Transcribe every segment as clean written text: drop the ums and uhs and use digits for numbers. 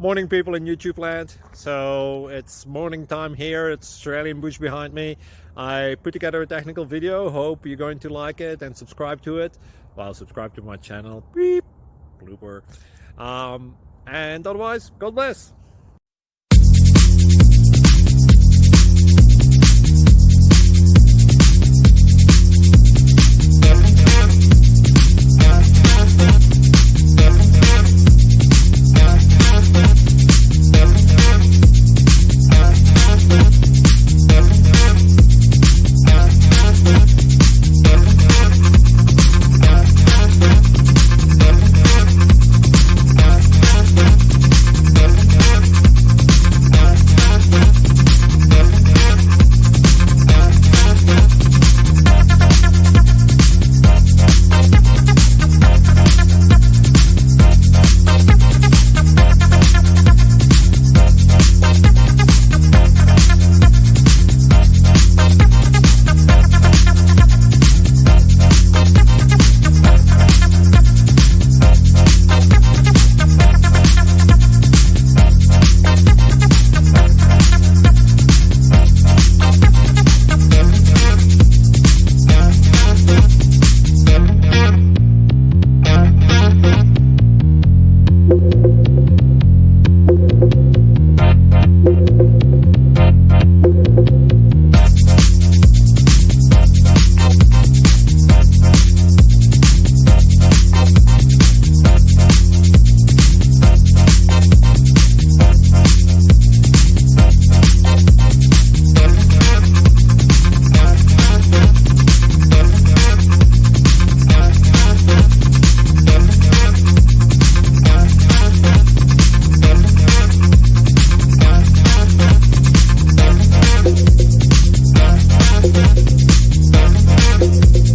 Morning, people in YouTube land. So it's morning time here. It's Australian bush behind me. I put together a technical video. Hope you're going to like it and subscribe to it. Well, subscribe to my channel. Beep. Blooper. And otherwise, God bless.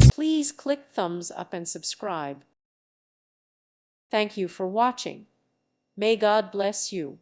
Please click thumbs up and subscribe. Thank you for watching. May God bless you.